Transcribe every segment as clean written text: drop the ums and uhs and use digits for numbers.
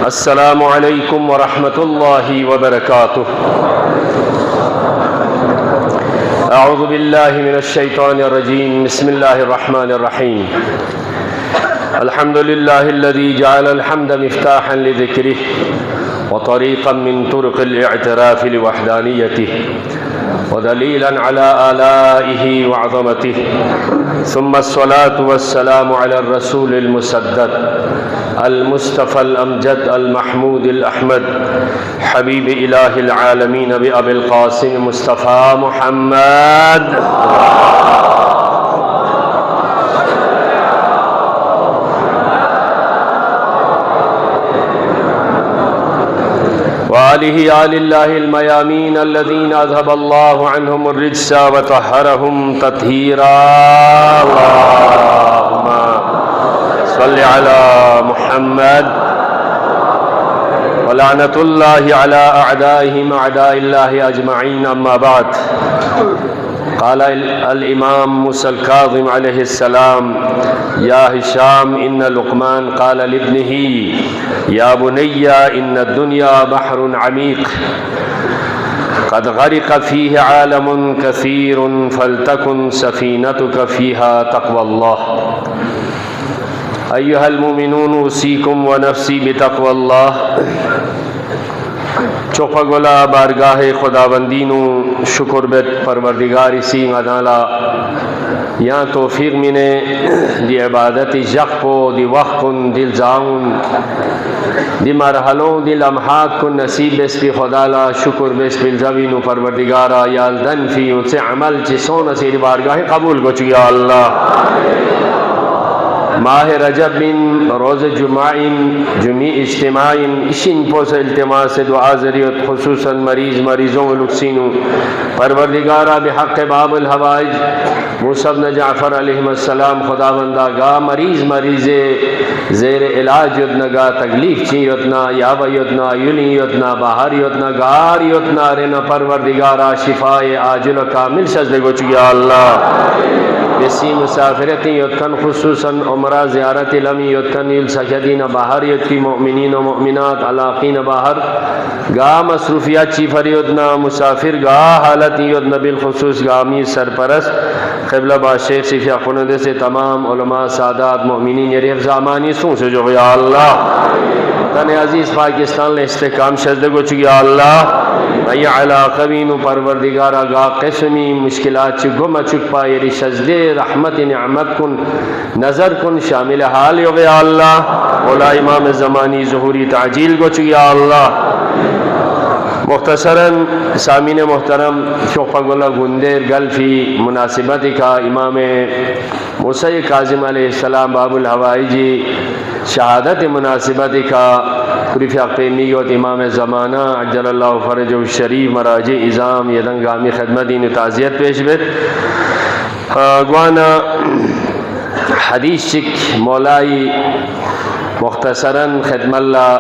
السلام علیکم ورحمۃ اللہ وبرکاتہ۔ اعوذ باللہ من الشیطان الرجیم، بسم اللہ الرحمن الرحیم۔ الحمد للہ الذی جعل الحمد مفتاحا لذکرہ وطریقا من طرق الاعتراف لوحدانیتہ ودلیلا علی آلائہ وعظمتہ، ثم الصلاة والسلام على الرسول المسدد المصطفى الأمجد المحمود الأحمد حبيب إله العالمين بأبي القاسم مصطفى محمد وآله آل الله الميامين الذين أذهب الله عنهم الرجس وطهرهم تطهيرا، اللهم صل على محمد ولعنة الله على أعدائهم أعداء الله أجمعين، أما بعد۔ قال الإمام موسى الكاظم عليه السلام: يا هشام إن لقمان قال لابنه يا بني إن الدنيا بحر عميق قد غرق فيه عالم كثير فلتكن سفينتك فيها تقوى الله، أيها المؤمنون أوصيكم ونفسي بتقوى الله۔ چوپا گولا بارگاہ خداوندینو شکر بیت پروردگاری سی غدالا یا توفیق منے دی عبادت جخ پو دی وقت کن دل زاؤن دی مرحلوں دی لمحات کن نصیب بیس پی خدالا شکر بیس پی الزوینو پروردگارا یالدن فی ان سے عمل چسون سی دی بارگاہ قبول کو چگیا اللہ۔ ماہ رجب من روز جمعی اجتماعین اشین پوس التماس دعا ذریعت خصوصاً مریضوں لکسینو پروردگارہ بحق باب الحوائج موسیٰ بن جعفر علیہ السلام خداوندہ گا مریض زیر علاج یدنا گا تکلیف چی یدنا یاو یدنا یونی یدنا باہر یدنا گار یدنا رنا پروردگارہ شفائے عاجل کامل سجدے کو چگیا اللہ۔ بسی مسافرتی یدکن خصوصاً عمرہ زیارت لمی یدکن یلسجدین باہر یدکی مؤمنین و مؤمنات علاقین باہر گا مصروفیات چی فریدنا مسافر گا حالت یدنا بالخصوص گامی سرپرست قبلہ با شیخ صفیہ خندے سے تمام علماء سادات مؤمنین یریف زامانی سون سے جو یا اللہ۔ وطن عزیز پاکستان لے استحکام شزدہ کو چگیا اللہ۔ ای علاقہ بینو پروردگارہ گا قسمی مشکلات چی گم چک پائے رشزدے رحمت نعمت کن نظر کن شامل حال یو گیا اللہ۔ مولا امام زمانی ظہوری تعجیل کو چگیا اللہ۔ مختصراً سامین محترم شوقہ گلہ گندیر گلفی مناسبت کا امام موسیٰ کاظم علیہ السلام باب الحوائجی شہادت مناسبت کا قریف اقیمیت امام زمانہ عجل اللہ فرج الشریف مراجع ازام یدنگامی خدمتین تعزیت پیش بیت گوانا حدیث چک مولائی مختصراً خدم اللہ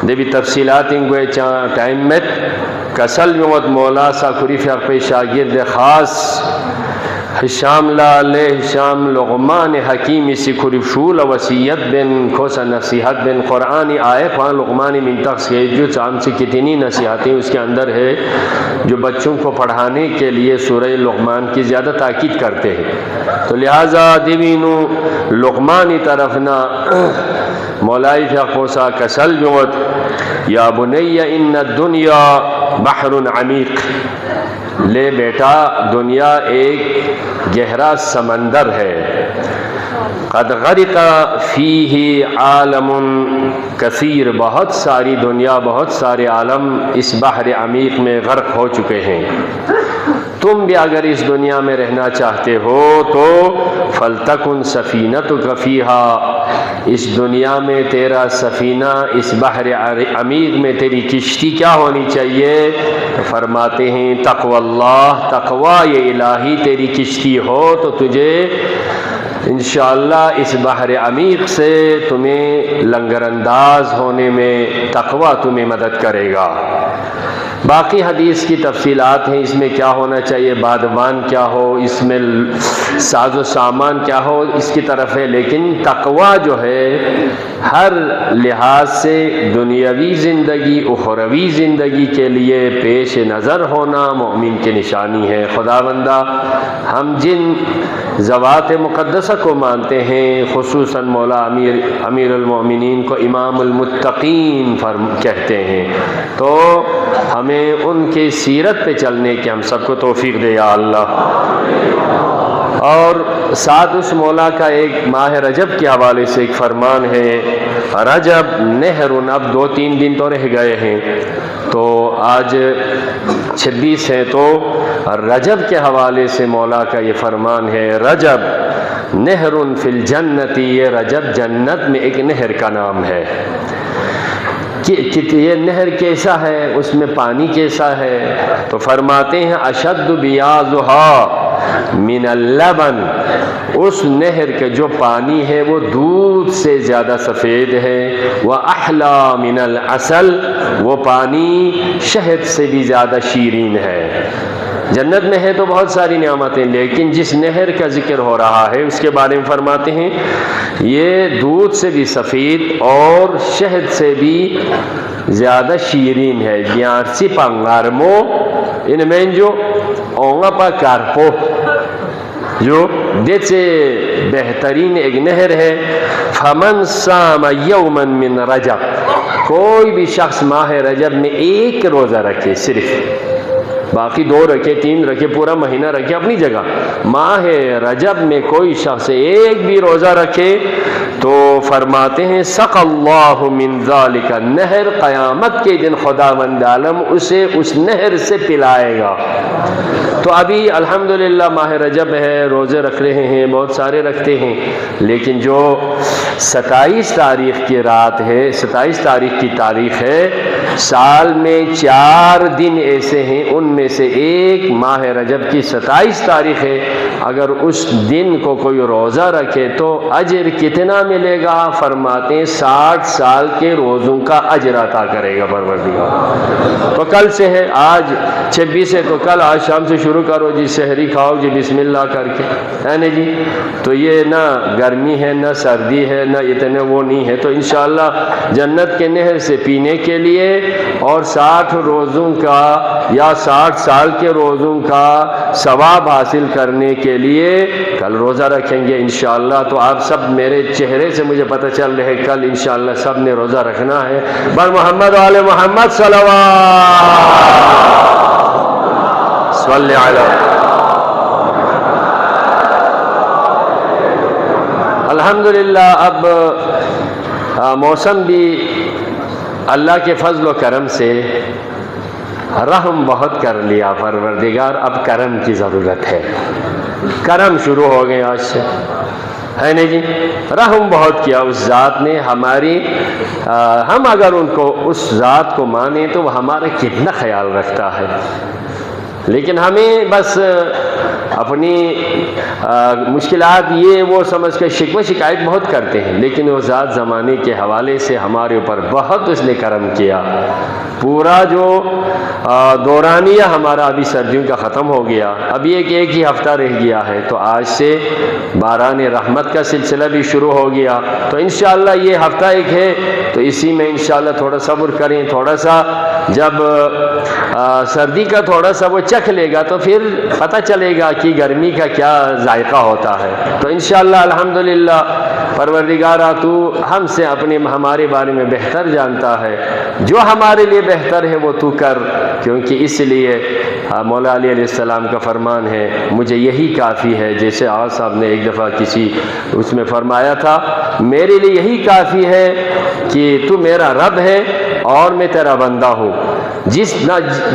دیبی تفصیلات انگوے چاہاں ٹائم میں کسل موت مولا سا قریف اقی شاگرد خاص ہشام لے ہشام لغمان حکیم اسی قریف شول وسیعت بن کھوسا نصیحت بن قرآنی آئے پان لغمانی منتخص کے جو چام سے کتنی نصیحتیں اس کے اندر ہے جو بچوں کو پڑھانے کے لیے سورہ لغمان کی زیادہ تاکید کرتے ہیں، تو لہٰذا دیوینو لغمانی طرف نہ مولائی فقوسا کسل جوت یا بنی ان الدنیا بحر عمیق، لے بیٹا دنیا ایک گہرا سمندر ہے، قد غرق فیہ عالم کثیر، بہت ساری دنیا بہت سارے عالم اس بحر عمیق میں غرق ہو چکے ہیں، تم بھی اگر اس دنیا میں رہنا چاہتے ہو تو فلتکن سفینتک فیہا، اس دنیا میں تیرا سفینہ اس بحر عمیق میں تیری کشتی کیا ہونی چاہیے؟ فرماتے ہیں تقوی اللہ، تقوی الہی تیری کشتی ہو تو تجھے انشاءاللہ اس بحر عمیق سے تمہیں لنگر انداز ہونے میں تقوی تمہیں مدد کرے گا۔ باقی حدیث کی تفصیلات ہیں، اس میں کیا ہونا چاہیے، بادبان کیا ہو، اس میں ساز و سامان کیا ہو، اس کی طرف ہے، لیکن تقوی جو ہے ہر لحاظ سے دنیاوی زندگی اخروی زندگی کے لیے پیش نظر ہونا مومن کی نشانی ہے۔ خداوندہ ہم جن ذوات مقدسہ کو مانتے ہیں، خصوصاً مولا امیر المومنین کو امام المتقین کہتے ہیں، تو ہمیں ان کی سیرت پہ چلنے کی ہم سب کو توفیق دے یا اللہ۔ اور ساتھ اس مولا کا ایک ماہ رجب کے حوالے سے ایک فرمان ہے، رجب نہر، اب 2-3 دن تو رہ گئے ہیں، تو آج 26 ہے، تو رجب کے حوالے سے مولا کا یہ فرمان ہے، رجب نہر فی الجنت، یہ رجب جنت میں ایک نہر کا نام ہے۔ یہ نہر کیسا ہے، اس میں پانی کیسا ہے، تو فرماتے ہیں اشد بیاضھا من اللبن، اس نہر کا جو پانی ہے وہ دودھ سے زیادہ سفید ہے، وَأَحْلَى مِنَ الْعَسَلِ، وہ پانی شہد سے بھی زیادہ شیرین ہے۔ جنت میں ہے تو بہت ساری نعمتیں، لیکن جس نہر کا ذکر ہو رہا ہے اس کے بارے میں فرماتے ہیں یہ دودھ سے بھی سفید اور شہد سے بھی زیادہ شیرین ہے۔ بیانسی پنگارمو ان میں جو اونگا پا کارپو جو دیت سے بہترین ایک نہر ہے، فمن صام یوما من رجب، کوئی بھی شخص ماہ رجب میں ایک روزہ رکھے، صرف، باقی 2 رکھے 3 رکھے پورا مہینہ رکھے اپنی جگہ، ماہ رجب میں کوئی شخص ایک بھی روزہ رکھے تو فرماتے ہیں سق اللہ من ذالک النہر، قیامت کے دن خداوند عالم اسے اس نہر سے پلائے گا۔ تو ابھی الحمدللہ ماہ رجب ہے، روزے رکھ رہے ہیں، بہت سارے رکھتے ہیں، لیکن جو 27 تاریخ کی رات ہے، 27 تاریخ کی تاریخ ہے، سال میں 4 دن ایسے ہیں، ان میں سے ایک ماہ رجب کی 27 تاریخ ہے، اگر اس دن کو کوئی روزہ رکھے تو اجر کتنا ملے گا؟ فرماتے ہیں 60 سال کے روزوں کا اجر عطا کرے گا پروردگار۔ تو کل سے ہے، آج 26 ہے تو کل آج شام سے شروع کرو جی، سحری کھاؤ جی بسم اللہ کر کے، ہے نا جی۔ تو یہ نہ گرمی ہے نہ سردی ہے نہ اتنے وہ نہیں ہے، تو انشاءاللہ جنت کے نہر سے پینے کے لیے اور 60 روزوں کا یا 60 سال کے روزوں کا ثواب حاصل کرنے کے لیے کل روزہ رکھیں گے انشاءاللہ۔ تو آپ سب، میرے چہرے سے مجھے پتہ چل رہے کل انشاءاللہ سب نے روزہ رکھنا ہے۔ بر محمد و آل محمد صلوات صلی علی۔ الحمدللہ اب موسم بھی اللہ کے فضل و کرم سے رحم بہت کر لیا پروردگار، اب کرم کی ضرورت ہے، کرم شروع ہو گئے آج سے، ہے نا جی۔ رحم بہت کیا اس ذات نے ہماری، ہم اگر ان کو اس ذات کو مانیں تو وہ ہمارا کتنا خیال رکھتا ہے، لیکن ہمیں بس اپنی مشکلات یہ وہ سمجھ کر شکوہ شکایت بہت کرتے ہیں، لیکن وہ ذات زمانے کے حوالے سے ہمارے اوپر بہت اس نے کرم کیا۔ پورا جو دورانیہ ہمارا ابھی سردیوں کا ختم ہو گیا، ابھی ایک ہی ہفتہ رہ گیا ہے، تو آج سے باران رحمت کا سلسلہ بھی شروع ہو گیا، تو انشاءاللہ یہ ہفتہ ایک ہے، تو اسی میں انشاءاللہ تھوڑا صبر کریں، تھوڑا سا جب سردی کا تھوڑا سا وہ چکھ لے گا تو پھر پتہ چلے گا کہ گرمی کا کیا ذائقہ ہوتا ہے۔ تو انشاءاللہ الحمدللہ پروردگارہ تو ہم سے ہمارے بارے میں بہتر جانتا ہے، جو ہمارے لیے بہتر ہے وہ تو کر، کیونکہ اس لیے مولا علی علیہ السلام کا فرمان ہے مجھے یہی کافی ہے، جیسے آج صاحب نے ایک دفعہ کسی اس میں فرمایا تھا میرے لیے یہی کافی ہے کہ تو میرا رب ہے اور میں تیرا بندہ ہوں،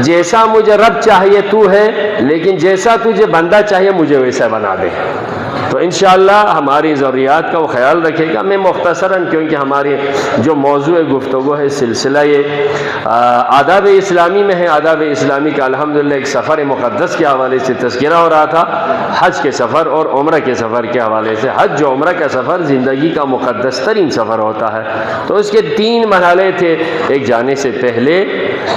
جیسا مجھے رب چاہیے تو ہے، لیکن جیسا تجھے بندہ چاہیے مجھے ویسا بنا دے۔ تو انشاءاللہ ہماری ضروریات کا وہ خیال رکھے گا۔ میں مختصراً، کیونکہ ہماری جو موضوع گفتگو ہے سلسلہ یہ آداب اسلامی میں ہے، آداب اسلامی کا الحمدللہ ایک سفر مقدس کے حوالے سے تذکرہ ہو رہا تھا، حج کے سفر اور عمرہ کے سفر کے حوالے سے۔ حج و عمرہ کا سفر زندگی کا مقدس ترین سفر ہوتا ہے، تو اس کے 3 مرحلے تھے، ایک جانے سے پہلے،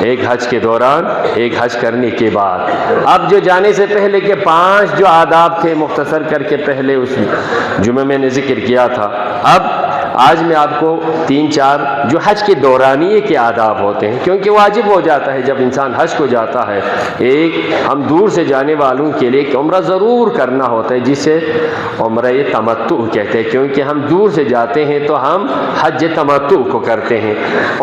ایک حج کے دوران، ایک حج کرنے کے بعد۔ اب جو جانے سے پہلے کے 5 جو آداب تھے مختصر کر کے پہلے اس جمعے میں نے ذکر کیا تھا، اب آج میں آپ کو 3-4 جو حج کے دورانیے کے آداب ہوتے ہیں، کیونکہ واجب ہو جاتا ہے جب انسان حج کو جاتا ہے، ایک ہم دور سے جانے والوں کے لیے ایک عمرہ ضرور کرنا ہوتا ہے جسے عمرہ تمتع کہتے ہیں، کیونکہ ہم دور سے جاتے ہیں تو ہم حج تمتع کو کرتے ہیں۔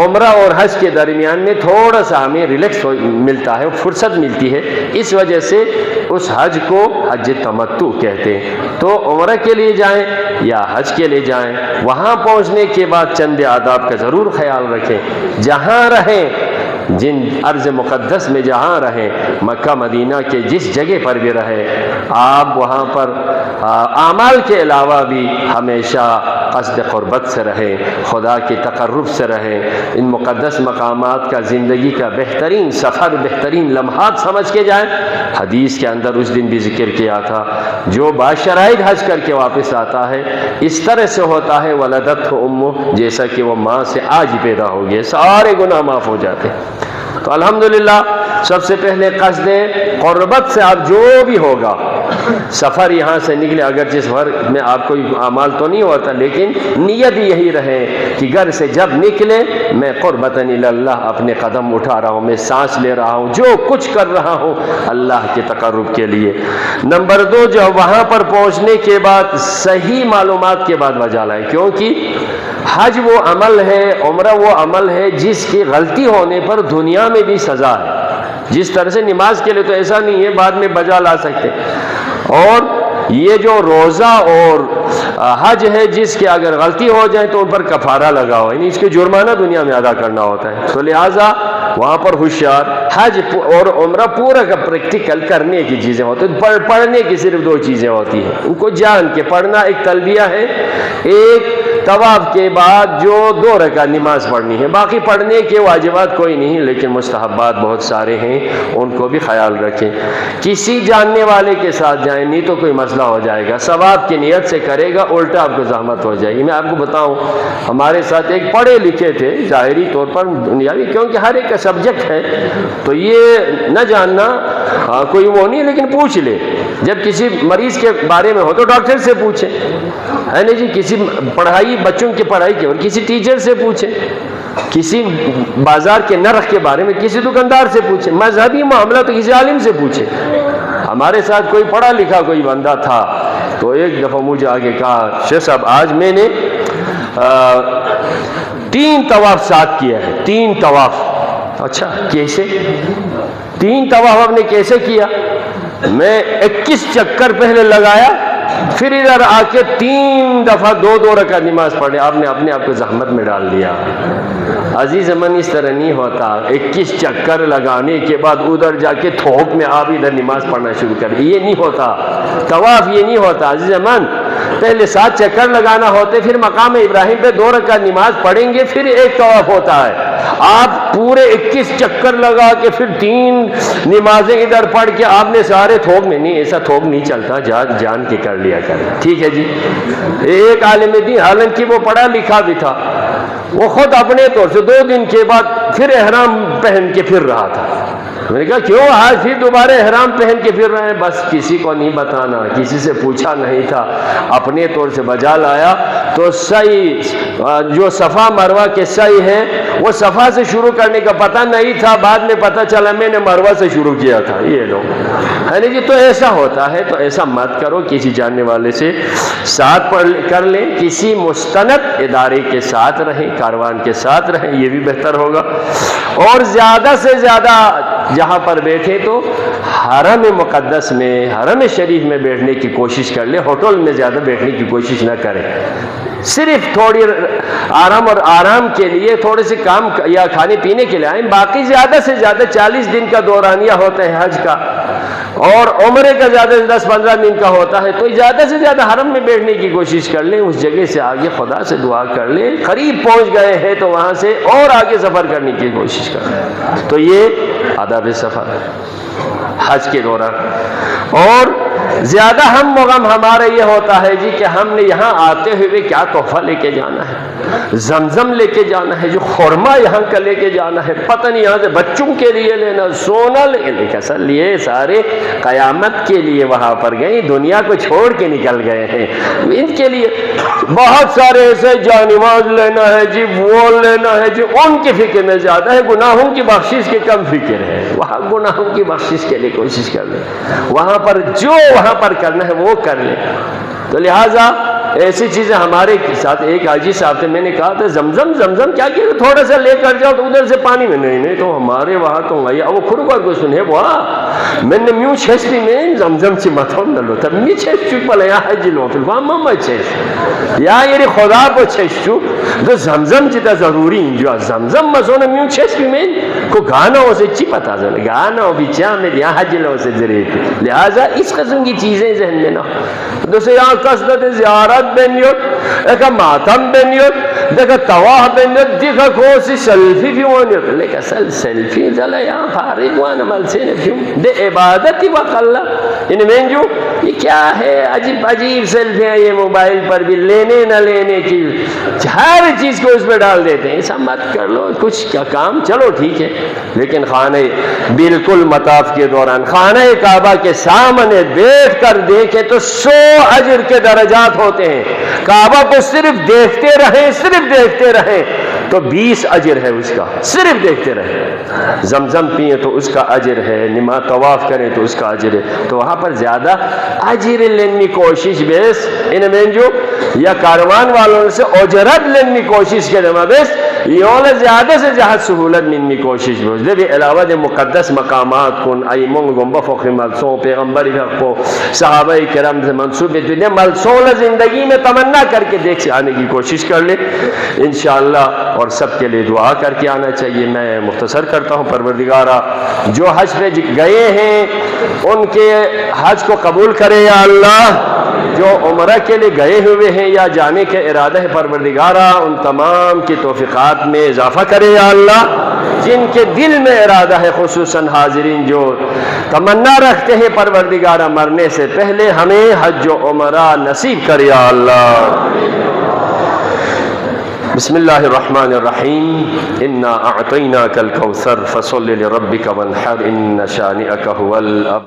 عمرہ اور حج کے درمیان میں تھوڑا سا ہمیں ریلیکس ملتا ہے، فرصت ملتی ہے، اس وجہ سے اس حج کو حج تمتع کہتے ہیں۔ تو عمرہ کے لیے جائیں یا حج کے لیے جائیں، وہاں پہنچنے کے بعد چند آداب کا ضرور خیال رکھیں۔ جہاں رہیں، جن ارض مقدس میں جہاں رہیں، مکہ مدینہ کے جس جگہ پر بھی رہیں، آپ وہاں پر اعمال کے علاوہ بھی ہمیشہ قصد قربت سے رہیں، خدا کے تقرب سے رہیں، ان مقدس مقامات کا زندگی کا بہترین سفر، بہترین لمحات سمجھ کے جائیں۔ حدیث کے اندر اس دن بھی ذکر کیا تھا، جو باشرائط حج کر کے واپس آتا ہے اس طرح سے ہوتا ہے ولدت امہ، جیسا کہ وہ ماں سے آج ہی پیدا ہو گئے، سارے گناہ معاف ہو جاتے ہیں۔ تو الحمدللہ سب سے پہلے قصد قربت سے آپ جو بھی ہوگا سفر یہاں سے نکلے، اگرچہ سفر میں آپ کو اعمال تو نہیں ہوتا، لیکن نیت یہی رہے کہ گھر سے جب نکلے میں قربتاً الی اللہ اپنے قدم اٹھا رہا ہوں، میں سانس لے رہا ہوں، جو کچھ کر رہا ہوں اللہ کے تقرب کے لیے۔ نمبر 2، جو وہاں پر پہنچنے کے بعد صحیح معلومات کے بعد وجہ لائیں، کیونکہ حج وہ عمل ہے، عمرہ وہ عمل ہے جس کی غلطی ہونے پر دنیا میں بھی سزا ہے۔ جس طرح سے نماز کے لیے تو ایسا نہیں ہے بعد میں بجا لا سکتے، اور یہ جو روزہ اور حج ہے جس کے اگر غلطی ہو جائے تو ان پر کفارہ لگا ہوا ہے، یعنی اس کے جرمانہ دنیا میں ادا کرنا ہوتا ہے۔ تو لہٰذا وہاں پر ہوشیار، حج اور عمرہ پورا کا پریکٹیکل کرنے کی چیزیں ہوتی ہیں، پڑھنے کی صرف 2 چیزیں ہوتی ہیں، ان کو جان کے پڑھنا، ایک تلبیہ ہے، ایک طواف کے بعد جو 2 رکعت نماز پڑھنی ہے، باقی پڑھنے کے واجبات کوئی نہیں، لیکن مستحبات بہت سارے ہیں، ان کو بھی خیال رکھیں۔ کسی جاننے والے کے ساتھ جائیں، نہیں تو کوئی مسئلہ ہو جائے گا، ثواب کی نیت سے کرے گا الٹا آپ کو زحمت ہو جائے گی۔ میں آپ کو بتاؤں، ہمارے ساتھ ایک پڑھے لکھے تھے، ظاہری طور پر دنیاوی، کیونکہ ہر ایک کا سبجیکٹ ہے تو یہ نہ جاننا کوئی وہ نہیں، لیکن پوچھ لے، جب کسی مریض کے بارے میں ہو تو ڈاکٹر سے پوچھیں، ہے نا جی، کسی پڑھائی بچوں کی پڑھائی کے اور کسی ٹیچر سے پوچھیں، کسی بازار کے نرخ کے بارے میں کسی دکاندار سے پوچھیں، مذہبی معاملہ تو کسی عالم سے پوچھیں۔ ہمارے ساتھ کوئی پڑھا لکھا کوئی بندہ تھا تو ایک دفعہ مجھے آگے کہا، شیخ صاحب آج میں نے 3 طواف ساتھ کیا ہے، 3 طواف۔ اچھا کیسے 3 طواف آپ نے کیسے کیا؟ میں 21 چکر پہلے لگایا، پھر ادھر آ کے 3 دفعہ 2 رکعت نماز پڑھے۔ آپ نے اپنے آپ کو زحمت میں ڈال دیا۔ عزیز من، اس طرح نہیں ہوتا۔ 21 چکر لگانے کے بعد ادھر جا کے تھوک میں آپ ادھر نماز پڑھنا شروع کر، یہ نہیں ہوتا۔ طواف یہ نہیں ہوتا عزیز من، پہلے 7 چکر لگانا ہوتے، پھر مقام ابراہیم پہ 2 رکعت نماز پڑھیں گے، پھر ایک طواف ہوتا ہے۔ آپ پورے 21 چکر لگا کے پھر 3 نمازیں ادھر پڑھ کے آپ نے سارے تھوک میں، نہیں، ایسا تھوک نہیں چلتا، جان کے کر لیا کر، ٹھیک ہے جی۔ ایک عالم دین، حالانکہ وہ پڑھا لکھا بھی تھا، وہ خود اپنے طور سے 2 دن کے بعد پھر احرام پہن کے پھر رہا تھا۔ میں نے کہا کیوں آج پھر دوبارہ احرام پہن کے پھر رہے ہیں؟ بس کسی کو نہیں بتانا، کسی سے پوچھا نہیں تھا، اپنے طور سے بجا لایا۔ تو صحیح جو صفا مروہ کے صحیح ہے، وہ صفا سے شروع کرنے کا پتہ نہیں تھا، بعد میں پتہ چلا میں نے مروہ سے شروع کیا تھا، یہ لوگ ہے نا جی۔ تو ایسا ہوتا ہے، تو ایسا مت کرو، کسی جاننے والے سے ساتھ پڑھ کر لیں، کسی مستند ادارے کے ساتھ رہیں، کاروان کے ساتھ رہیں، یہ بھی بہتر ہوگا۔ اور زیادہ سے زیادہ جہاں پر بیٹھے تو حرم مقدس میں، حرم شریف میں بیٹھنے کی کوشش کر لیں، ہوٹل میں زیادہ بیٹھنے کی کوشش نہ کریں۔ صرف تھوڑی آرام کے لیے تھوڑے سے کام یا کھانے پینے کے لیے آئیں، باقی زیادہ سے زیادہ 40 دن کا دورانیہ ہوتا ہے حج کا، اور عمرے کا زیادہ سے 10-15 دن کا ہوتا ہے، تو زیادہ سے زیادہ حرم میں بیٹھنے کی کوشش کر لیں، اس جگہ سے آگے خدا سے دعا کر لیں، قریب پہنچ گئے ہیں تو وہاں سے اور آگے سفر کرنے کی کوشش کر لیں۔ تو یہ آداب سفر حج کے دوران۔ اور زیادہ ہم و غم ہمارا یہ ہوتا ہے جی کہ ہم نے یہاں آتے ہوئے کیا تحفہ لے کے جانا ہے، زمزم لے کے جانا ہے، جو خورما یہاں کا لے کے جانا ہے، پتہ نہیں یہاں سے بچوں کے لیے لینا، سونا لینے کا سر لیے، سارے قیامت کے لیے وہاں پر گئے، دنیا کو چھوڑ کے نکل گئے ہیں، ان کے لیے بہت سارے ایسے جانماز لینا ہے جی، وہ لینا ہے جی، ان کی فکر میں زیادہ ہے، گناہوں کی بخشش کی کم فکر ہے، وہاں گناہوں کی بخشش کے لیے کوشش کر لیں، وہاں پر جو وہاں پر کرنا ہے وہ کر لیں۔ تو لہٰذا ایسی چیزیں ہمارے ساتھ، ایک حاجی صاحب سے میں نے کہا تھا زمزم کیا کہ تھوڑا سا لے کر جاؤ تو ادھر سے پانی میں نہیں تو ہمارے وہاں تو گئی اب وہ خرگوار کو سنے وہاں میں نے میوں چھسپی میں زمزم چی مطھون نلو تب می چھسچو پلا یا حجی لو فی الوام ماما چھس یا یہ خدا کو چھسچو تو زمزم چی تا ضروری انجو زمزم مزونا میوں چھسپی میں کو گانا ہو سے چی پتا زن گانا ہو بھی چاہ یا حجی لو سے ذریعے لہذا اس قسم کی چیزیں ذہن میں نہ دوسرے یہاں قصدت زیارت بنیوت ایک ماتم بنیوت دیکھا تواہ بنیوت دیکھا کوسی سلفی فیونیوت لیکن سلفی زلا یہاں فارغ وانا ملسین فیون دے عبادتی وقت اللہ ان میں جو یہ کیا ہے عجیب سیلفیاں یہ موبائل پر بھی لینے نہ لینے کی ہر چیز کو اس میں ڈال دیتے ہیں ایسا مت کر لو کچھ کیا کام چلو ٹھیک ہے لیکن خانہ بالکل مطاف کے دوران خانہ کعبہ کے سامنے بیٹھ کر دیکھے تو 100 اجر کے درجات ہوتے ہیں کعبہ کو صرف دیکھتے رہیں تو 20 اجر ہے اس کا صرف دیکھتے رہیں زمزم پیئیں تو اس کا اجر ہے نماز طواف کریں تو اس کا اجر ہے تو وہاں پر زیادہ اجر لینے کوشش بیس ان میں جو یا کاروان والوں سے اجرت لینے کوشش کے دماغ بیس یوں زیادہ سے زیادہ سہولت لینے کوشش بیس دے بھی علاوہ دے مقدس مقامات کن ایمون گنبا فخر ملسوں پیغمبری حق کو صحابہ کرام سے منصوب دنیا ملسوں زندگی میں تمنا کر کے دیکھ سے آنے کی کوشش کر لے انشاءاللہ اور سب کے لیے دعا کر کے آنا چاہیے میں مختصر کرتا ہوں پروردگارہ جو حج پہ گئے ہیں ان کے حج کو قبول کرے یا اللہ جو عمرہ کے لیے گئے ہوئے ہیں یا جانے کے ارادہ ہے پروردگارہ ان تمام کی توفیقات میں اضافہ کرے یا اللہ جن کے دل میں ارادہ ہے خصوصاً حاضرین جو تمنا رکھتے ہیں پروردگارہ مرنے سے پہلے ہمیں حج و عمرہ نصیب کر یا اللہ بسم اللہ الرحمن الرحیم انا اعطیناک الکوثر فصل لربک وانحر ان شانئک هو الابتر